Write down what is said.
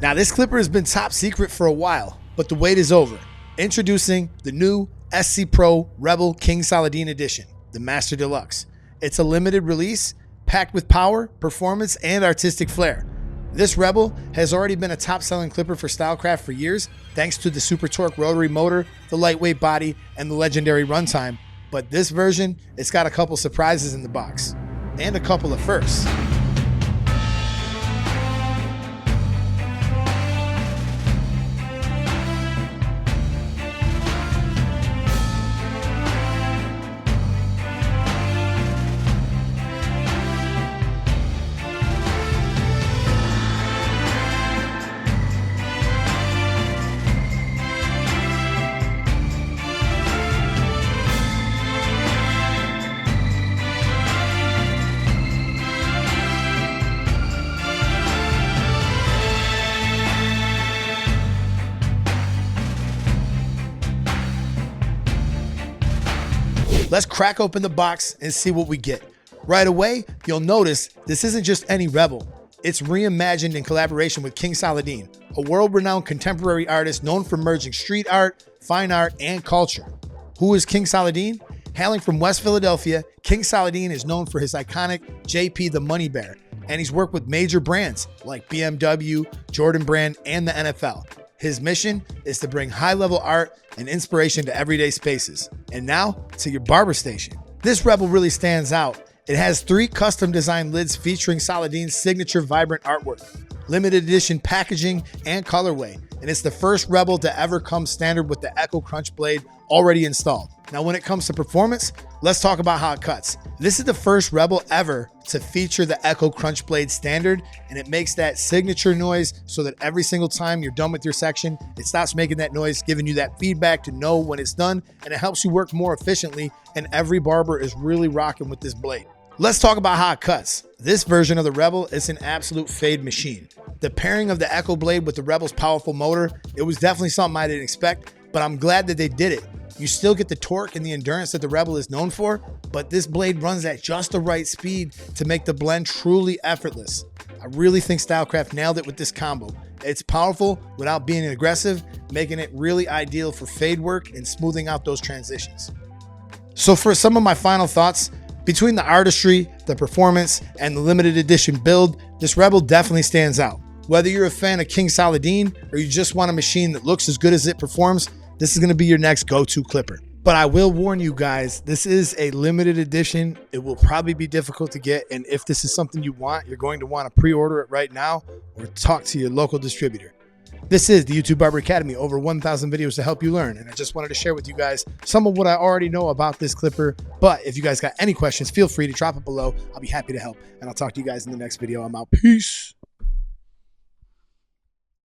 Now this clipper has been top secret for a while, but the wait is over. Introducing the new SC Pro Rebel King Saladeen Edition, the Master Deluxe. It's a limited release packed with power, performance, and artistic flair. This Rebel has already been a top-selling clipper for Stylecraft for years, thanks to the super torque rotary motor, the lightweight body, and the legendary runtime. But this version, it's got a couple surprises in the box, and a couple of firsts. Let's crack open the box and see what we get. Right away, you'll notice this isn't just any Rebel. It's reimagined in collaboration with King Saladeen, a world-renowned contemporary artist known for merging street art, fine art, and culture. Who is King Saladeen? Hailing from West Philadelphia, King Saladeen is known for his iconic JP the Money Bear, and he's worked with major brands like BMW, Jordan Brand, and the NFL. His mission is to bring high-level art and inspiration to everyday spaces. And now to your barber station. This Rebel really stands out. It has 3 custom designed lids featuring Saladeen's signature vibrant artwork, limited edition packaging, and colorway. And it's the first Rebel to ever come standard with the Echo Crunch blade already installed. Now, when it comes to performance, let's talk about how it cuts. This is the first Rebel ever to feature the Echo Crunch blade standard, and it makes that signature noise so that every single time you're done with your section, it stops making that noise, giving you that feedback to know when it's done, and it helps you work more efficiently, and every barber is really rocking with this blade. Let's talk about how it cuts. This version of the Rebel is an absolute fade machine. The pairing of the Echo blade with the Rebel's powerful motor, it was definitely something I didn't expect, but I'm glad that they did it. You still get the torque and the endurance that the Rebel is known for, but this blade runs at just the right speed to make the blend truly effortless. I really think Stylecraft nailed it with this combo. It's powerful without being aggressive, making it really ideal for fade work and smoothing out those transitions. So for some of my final thoughts, between the artistry, the performance, and the limited edition build, this Rebel definitely stands out. Whether you're a fan of King Saladeen or you just want a machine that looks as good as it performs, this is going to be your next go-to clipper. But I will warn you guys, this is a limited edition. It will probably be difficult to get. And if this is something you want, you're going to want to pre-order it right now or talk to your local distributor. This is the YouTube Barber Academy, over 1,000 videos to help you learn. And I just wanted to share with you guys some of what I already know about this clipper. But if you guys got any questions, feel free to drop it below. I'll be happy to help. And I'll talk to you guys in the next video. I'm out. Peace.